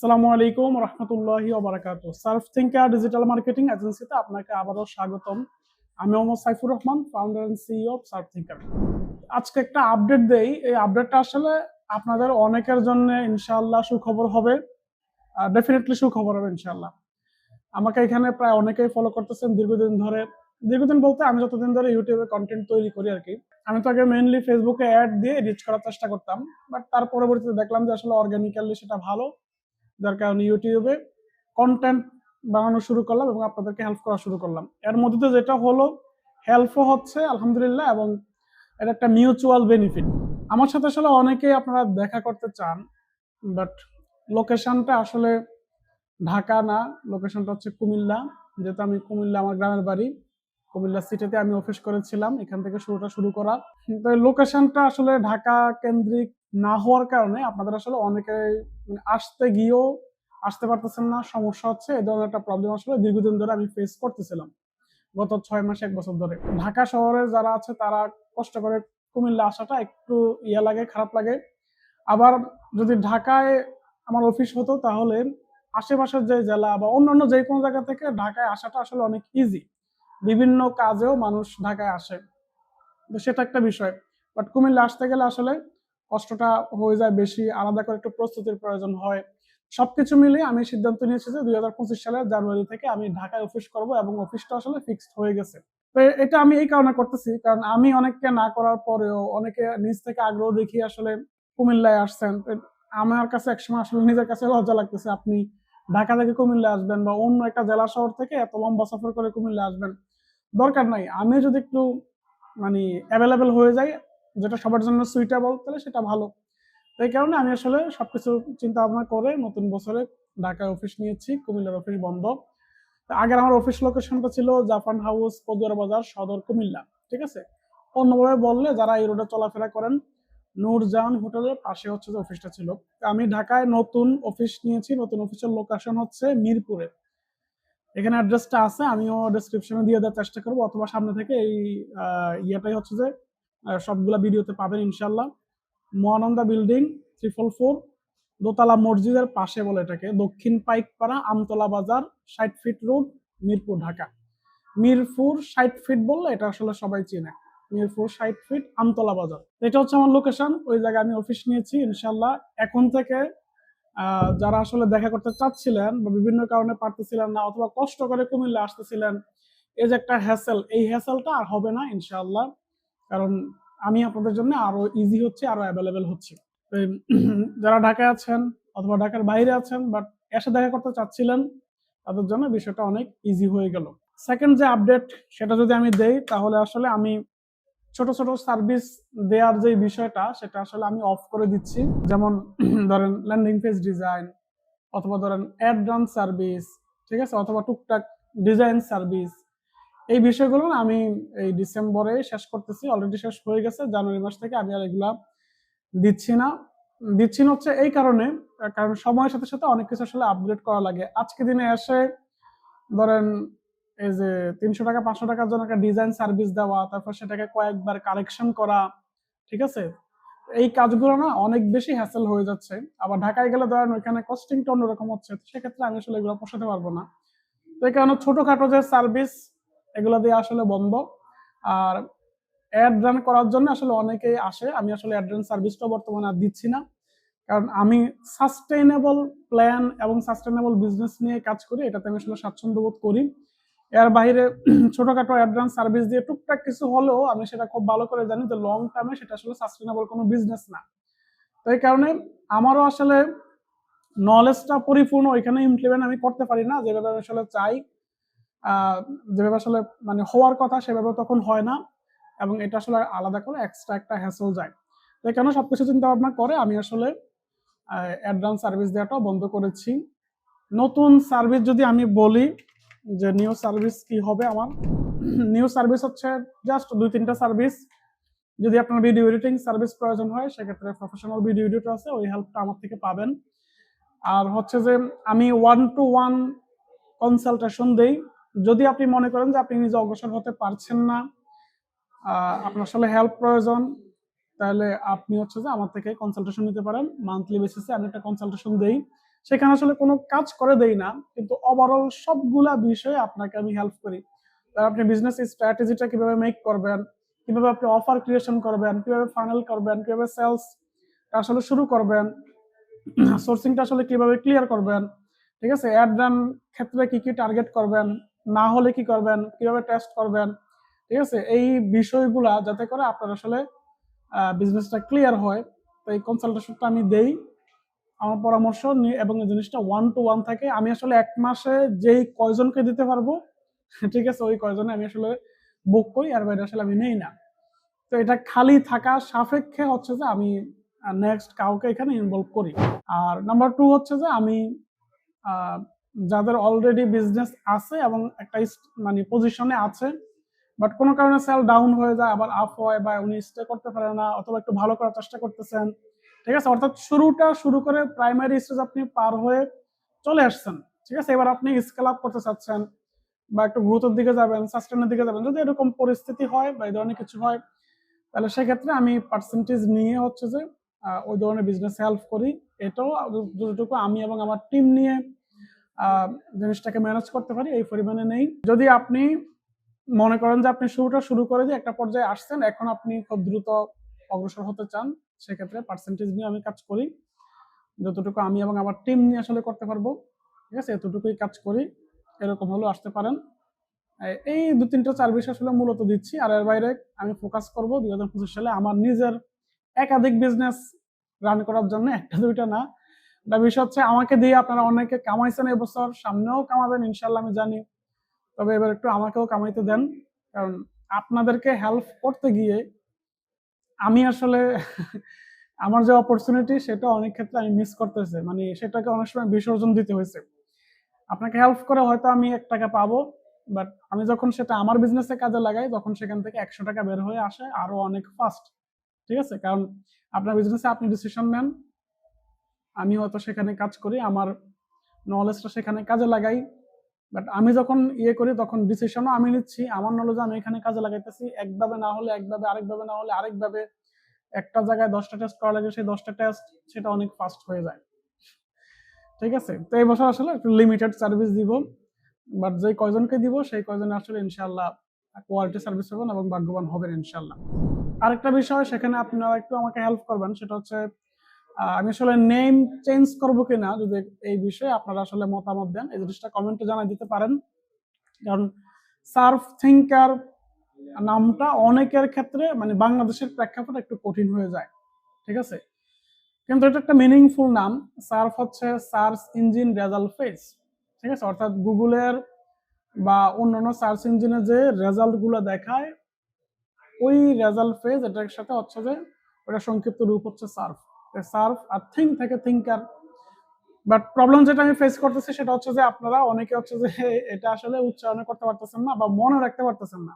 আসসালামু আলাইকুম রহমতুল্লাহি ওয়া বারাকাতুহু। সার্ফ থিঙ্কার ডিজিটাল মার্কেটিং এজেন্সিতে আপনাকে আবারও স্বাগতম। আমি Mohammad Saifur Rahman, founder and CEO of Surf Thinker. আজকে একটা আপডেট দেই। এই আপডেটটা আসলে আপনাদের অনেকের জন্য ইনশাআল্লাহ সুখবর হবে। ডেফিনেটলি সুখবর হবে ইনশাআল্লাহ। আমাকে এখানে প্রায় অনেকেই ফলো করতেছেন দীর্ঘদিন ধরে। দীর্ঘদিন বলতে আমি যতদিন ধরে ইউটিউবে কন্টেন্ট তৈরি করি আর কি। আমি তো আগে মেইনলি ফেসবুকে অ্যাড দিয়ে রিচ করার চেষ্টা করতাম, বাট তার পরবর্তীতে দেখলাম যে আসলে অর্গানিক্যালি সেটা ভালো, যার কারণে ইউটিউবে কন্টেন্ট বানানো শুরু করলাম এবং আপনাদেরকে হেল্প করা শুরু করলাম। এর মধ্যে যেটা হলো, হেল্পও হচ্ছে আলহামদুলিল্লাহ, এবং এটা একটা মিউচুয়াল বেনিফিট। আমার সাথে আসলে অনেকেই আপনারা দেখা করতে চান, বাট লোকেশনটা আসলে ঢাকা না, লোকেশনটা হচ্ছে কুমিল্লা। যেহেতু আমি কুমিল্লা, আমার গ্রামের বাড়ি কুমিল্লা সিটিতে, আমি অফিস করেছিলাম, এখান থেকে শুরু করা। তো লোকেশনটা আসলে ঢাকা কেন্দ্রিক না হওয়ার কারণে আপনাদের আসলে অনেকে আসতে গিয়েও আসতে পারতেছেন না, সমস্যা হচ্ছে। এই ধরনের একটা প্রবলেম আসলে দীর্ঘদিন ধরে আমি ফেস করতেছিলাম, গত 6 মাস 1 বছর ধরে। ঢাকা শহরে যারা আছে তারা কষ্ট করে কুমিল্লা আসাটা একটু লাগে, খারাপ লাগে। আবার যদি ঢাকায় আমার অফিস হতো, তাহলে আশেপাশের যে জেলা বা অন্যান্য যে কোনো জায়গা থেকে ঢাকায় আসাটা আসলে অনেক ইজি। বিভিন্ন কাজেও মানুষ ঢাকায় আসে, তো সেটা একটা বিষয়। বাট কুমিল্লা আসতে গেলে আসলে কষ্টটা হয়ে যায় বেশি, আলাদা করে একটু প্রস্তুতির প্রয়োজন হয়। সবকিছু মিলিয়ে আমি সিদ্ধান্ত নিয়েছি যে 2025 সালের জানুয়ারি থেকে আমি ঢাকায় অফিস করব, এবং অফিসটা আসলে ফিক্সড হয়ে গেছে। তো এটা আমি এই কারণে করতেছি, কারণ আমি অনেককে না করার পরেও অনেকে নিজ থেকে আগ্রহ দেখিয়ে আসলে কুমিল্লায় আসছেন। তো আমার কাছে একসময় আসলে নিজের কাছে লজ্জা লাগতেছে, আপনি ঢাকা থেকে কুমিল্লা আসবেন বা অন্য একটা জেলা শহর থেকে এত লম্বা সফর করে কুমিল্লা আসবেন, দরকার নাই। আমি যদি একটু মানে অ্যাভেলেবেল হয়ে যায়, যেটা সবার জন্য সুইটেবল, তাহলে সেটা ভালো। তো এই কারণে আমি আসলে সবকিছু চিন্তা ভাবনা করে নতুন বছরে ঢাকায় অফিস নিয়েছি, কুমিল্লার অফিস বন্ধ। আগের আমার অফিস লোকেশনটা ছিল জাফান হাউস, পদুয়ার বাজার, সদর, কুমিল্লা। ঠিক আছে, অন্যভাবে বললে যারা এই রোডে চলাফেরা করেন, নূরজাহান হোটেলের পাশে হচ্ছে যে অফিসটা ছিল। আমি ঢাকায় নতুন অফিস নিয়েছি, নতুন অফিসের লোকেশন হচ্ছে মিরপুরে। এখানে অ্যাড্রেসটা আছে, আমিও ডেসক্রিপশনে দিয়ে দেওয়ার চেষ্টা করবো, অথবা সামনে থেকে এই ইয়েটাই হচ্ছে যে সবগুলা ভিডিওতে পাবেন ইনশাল্লাহ। মহানন্দা বিল্ডিং 344, দোতলা মসজিদের পাশে বলে এটাকে, দক্ষিণ Paikpara, Amtala Bazar, 60 feet road, Mirpur, Dhaka. Mirpur 60 feet বললে এটা আসলে সবাই চিনে। মিরপুর 60 ফিট, আমতলা বাজার, এটা হচ্ছে আমার লোকেশন। ওই জায়গায় আমি অফিস নিয়েছি ইনশাল্লাহ। এখন থেকে যারা আসলে দেখা করতে চাচ্ছিলেন বা বিভিন্ন কারণে পারতেছিলেন না, অথবা কষ্ট করে কুমিল্লা আসতেছিলেন, এই যে একটা হ্যাসেল, এই হ্যাসেলটা আর হবে না ইনশাআল্লাহ। কারণ আমি আপনাদের জন্য আরো ইজি হচ্ছে, আরো অ্যাভেলেবেল হচ্ছে। যারা ঢাকায় আছেন অথবা ঢাকার বাইরে আছেন বাট এসে দেখা করতে চাচ্ছিলেন, তাদের জন্য বিষয়টা অনেক ইজি হয়ে গেল। সেকেন্ড যে আপডেট, সেটা যদি আমি দেই, তাহলে আসলে আমি ছোট ছোট সার্ভিস দেওয়ার যে বিষয়টা, সেটা আসলে আমি অফ করে দিচ্ছি। যেমন ধরেন ল্যান্ডিং পেজ ডিজাইন, অথবা ধরেন অ্যাড রান সার্ভিস, ঠিক আছে, অথবা টুকটাক ডিজাইন সার্ভিস, এই বিষয়গুলো না আমি এই ডিসেম্বরে শেষ করতেছি। অলরেডি শেষ হয়ে গেছে, জানুয়ারি মাস থেকে আমি আর এগুলা দিচ্ছি না। দিচ্ছি না হচ্ছে এই কারণে, কারণ সময়ের সাথে সাথে অনেক কিছু আসলে আপগ্রেড করা লাগে। আজকে দিনে এসে ধরেন এই যে 300 টাকা 500 টাকার জন্য একটা ডিজাইন সার্ভিস দেওয়া, তারপর সেটাকে কয়েকবার কালেকশন করা, ঠিক আছে, এই কাজগুলো না অনেক বেশি হ্যাসেল হয়ে যাচ্ছে। আবার ঢাকায় গেলে ধরেন ওইখানে কস্টিংটা অন্যরকম হচ্ছে, সেক্ষেত্রে আমি আসলে এগুলো পোষাতে পারবো না। তো এই কারণে ছোটখাটো যে সার্ভিস, এগুলো দিয়ে আসলে বন্ধ। আর অ্যাড রান করার জন্য আসলে অনেকেই আসে, আমি আসলে অ্যাড রান সার্ভিসটা বর্তমানে আর দিচ্ছি না, কারণ আমি সাস্টেইনেবল প্ল্যান এবং সাস্টেইনেবল বিজনেস নিয়ে কাজ করি, এটাতে আমি আসলে স্বাচ্ছন্দ্য বোধ করি। এর বাইরে ছোটখাটো অ্যাডভান্স সার্ভিস দিয়ে টুকটাক কিছু হলেও আমি সেটা খুব ভালো করে জানি যে লং টার্মে সেটা আসলে সাস্টেইনেবল কোনো বিজনেস না। তো এই কারণে আমারও আসলে নলেজটা পরিপূর্ণ ওইখানে ইমপ্লিমেন্ট আমি করতে পারি না যেভাবে আমি আসলে চাই। যেভাবে আসলে মানে হওয়ার কথা সেভাবে তখন হয় না, এবং এটা আসলে আলাদা করে এক্সট্রা একটা হ্যাসেল যায়। তো এই কারণে সবকিছু চিন্তা ভাবনা করে আমি আসলে অ্যাডভান্স সার্ভিস দেওয়াটাও বন্ধ করেছি। নতুন সার্ভিস যদি আমি বলি যে নিউ সার্ভিস কি হবে আমার, নিউ সার্ভিস হচ্ছে জাস্ট 2-3টা সার্ভিস। যদি আপনার ভিডিও এডিটিং সার্ভিস প্রয়োজন হয়, সেক্ষেত্রে প্রফেশনাল ভিডিও এডিটর আছে, ওই হেল্পটা আমার থেকে পাবেন। আর হচ্ছে যে আমি 1-to-1 কনসালটেশন দেই। যদি আপনি মনে করেন যে আপনি নিজে অগ্রসর হতে পারছেন না, আপনার আসলে হেল্প প্রয়োজন, তাহলে আপনি হচ্ছে যে আমার থেকে কনসালটেশন নিতে পারেন। মান্থলি বেসিসে আমি একটা কনসালটেশন দেই, সেখানে আসলে কোনো কাজ করে দেই না, কিন্তু ওভারঅল সবগুলা বিষয়ে আপনাকে আমি হেল্প করি। আপনি বিজনেস স্ট্র্যাটেজিটা কিভাবে মেক করবেন, কিভাবে আপনি অফার ক্রিয়েশন করবেন, কিভাবে ফানেল করবেন, কিভাবে সেলস আসলে শুরু করবেন, সোর্সিংটা আসলে কিভাবে ক্লিয়ার করবেন, ঠিক আছে, অ্যাড রান ক্ষেত্রে কি কি টার্গেট করবেন, না হলে কি করবেন, কিভাবে টেস্ট করবেন, ঠিক আছে, এই বিষয়গুলা যাতে করে আপনার আসলে বিজনেসটা ক্লিয়ার হয়। তো এই কনসালটেশনটা আমি দেই, আমার পরামর্শ নিয়ে, এবং এই জিনিসটা 1-to-1 থাকে। আমি আসলে 1 মাসে যেই কয়জনকে দিতে পারবো ঠিক আছে, ওই কয়জনে আমি আসলে বুক করি, আর বাইরে আসলে আমি নেই না। তো এটা খালি থাকা সাপেক্ষে হচ্ছে যে আমি নেক্সট কাউকে এখানে ইনভলভ করি। আর নাম্বার 2 হচ্ছে যে আমি আহ, যাদের অলরেডি বিজনেস আছে এবং একটা মানে পজিশনে আছে, বাট কোনো কারণে সেল ডাউন হয়ে যায়, আবার আপ হয়, বা উনি স্টে করতে পারে না, অথবা একটু ভালো করার চেষ্টা করতেছেন, ঠিক আছে, অর্থাৎ শুরু করে প্রাইমারি স্টেজ আপনি পার হয়ে চলে আসছেন, ঠিক আছে, এবার আপনি স্কেল আপ করতে চাচ্ছেন, বা একটু গ্রোথের দিকে যাবেন, সাস্টেনের দিকে যাবেন, যদি এরকম পরিস্থিতি হয় বা এই ধরনের কিছু হয়, তাহলে সেক্ষেত্রে আমি পার্সেন্টেজ নিয়ে হচ্ছে যে ওই ধরনের বিজনেস হেল্প করি। এটাও যতটুকু আমি এবং আমার টিম নিয়ে জিনিসটাকে ম্যানেজ করতে পারি এই পরিমাণে নেই। যদি আপনি মনে করেন যে আপনি শুরু করে দিয়ে একটা পর্যায়ে আসছেন, এখন আপনি খুব দ্রুত অগ্রসর হতে চান, সেক্ষেত্রে পার্সেন্টেজ নিয়ে আমি কাজ করি, যতটুকু আমি এবং আমার টিম নিয়ে আসলে করতে পারবো, ঠিক আছে, এতটুকুই কাজ করি। এরকম হলেও আসতে পারেন। এই 2-3-4 বিষয় আসলে মূলত দিচ্ছি, আর এর বাইরে আমি ফোকাস করব 2025 সালে আমার নিজের একাধিক বিজনেস রান করার জন্য, একটা দুইটা না। এটা বিষয় হচ্ছে আমাকে দিয়ে আপনারা অনেকে কামাইছেন এবছর, সামনেও কামাবেন ইনশাল্লাহ আমি জানি, তবে এবার একটু আমাকেও কামাইতে দেন, কারণ আপনাদেরকে হেল্প করতে গিয়ে আমি আসলে আমার যে অপরচুনিটি সেটা অনেক ক্ষেত্রে আমি মিস করতেছি, মানে সেটাকে অনেক সময় বিসর্জন দিতে হয়েছে। আপনাকে হেল্প করে হয়তো আমি 1 টাকা পাবো, বাট আমি যখন সেটা আমার বিজনেসে কাজে লাগাই, তখন সেখান থেকে 100 টাকা বের হয়ে আসে আরো অনেক ফাস্ট, ঠিক আছে, কারণ আপনার বিজনেসে আপনি ডিসিশন নেন, আমি হয়তো সেখানে কাজ করি, আমার নলেজটা সেখানে কাজে লাগাই, বাট আমি যখন করি তখন ডিসিশনও আমি নিচ্ছি, আমার নলেজ আমি এখানে কাজে লাগাইতেছি, একভাবে না হলে একভাবে, আরেকভাবে না হলে আরেকভাবে, একটা জায়গায় 10টা টেস্ট করা লাগে, সেই 10টা টেস্ট সেটা অনেক ফাস্ট হয়ে যায়, ঠিক আছে। তো এই বছর আসলে একটু লিমিটেড সার্ভিস দিব, বাট যে কয়জনকে দিব সেই কয়জনে আসলে ইনশাল্লাহ কোয়ালিটি সার্ভিস পাবেন এবং ভাগ্যবান হবেন ইনশাল্লাহ। আরেকটা বিষয়, সেখানে আপনারা একটু আমাকে হেল্প করবেন, সেটা হচ্ছে আমি আসলে নেম চেঞ্জ করবো কিনা, যদি এই বিষয়ে আপনারা আসলে মতামত দেন, এই জিনিসটা কমেন্টে জানাই দিতে পারেন। কারণ সার্ফ থিঙ্কার নামটা অনেকের ক্ষেত্রে মানে বাংলাদেশের প্রেক্ষাপটে একটু কঠিন হয়ে যায়, ঠিক আছে, কিন্তু এটা একটা মিনিংফুল নাম। সার্ফ হচ্ছে সার্চ ইঞ্জিন রেজাল্ট পেজ, ঠিক আছে, অর্থাৎ গুগলের বা অন্যান্য সার্চ ইঞ্জিনে যে রেজাল্ট গুলো দেখায়, ওই রেজাল্ট পেজ, এটার সাথে হচ্ছে যে ওটা সংক্ষিপ্ত রূপ হচ্ছে সার্ফ। সার্ফ আর থিঙ্ক থেকে থিঙ্কার। বাট প্রবলেম যেটা আমি ফেস করতেছি সেটা হচ্ছে যে আপনারা অনেকে হচ্ছে যে এটা আসলে উচ্চারণ করতে পারতেছেন না বা মনে রাখতে পারতেছেন না।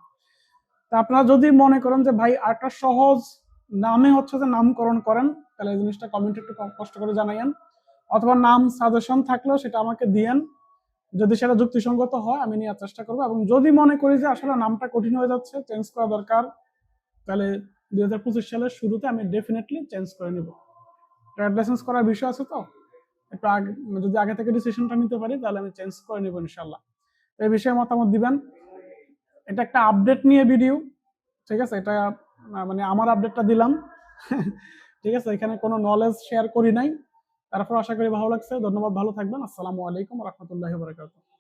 তা আপনারা যদি মনে করেন যে ভাই আরেকটা সহজ নামে হচ্ছে যে নামকরণ করেন, তাহলে এই জিনিসটা কমেন্টে একটু কষ্ট করে জানাইয়েন, অথবা নাম সাজেশন থাকলেও সেটা আমাকে দিয়েন, যদি সেটা যুক্তিসঙ্গত হয় আমি নেওয়ার চেষ্টা করবো, এবং যদি মনে করি যে আসলে নামটা কঠিন হয়ে যাচ্ছে, চেঞ্জ করা দরকার, তাহলে 2025 সালের শুরুতে আমি ডেফিনেটলি চেঞ্জ করে নিব। ট্রেড লাইসেন্স করার বিষয় আছে, তো একটু আগে যদি আগে থেকে ডিসিশনটা নিতে পারি তাহলে আমি চেঞ্জ করে নিব ইনশাল্লাহ। এই বিষয়ে মতামত দিবেন। এটা একটা আপডেট নিয়ে ভিডিও, ঠিক আছে, এটা মানে আমার আপডেটটা দিলাম ঠিক আছে, এখানে কোনো নলেজ শেয়ার করি নাই। তারপর আশা করি ভালো লাগছে। ধন্যবাদ, ভালো থাকবেন। আসসালামু আলাইকুম ওয়া রাহমাতুল্লাহি ওয়া বারাকাতুহু।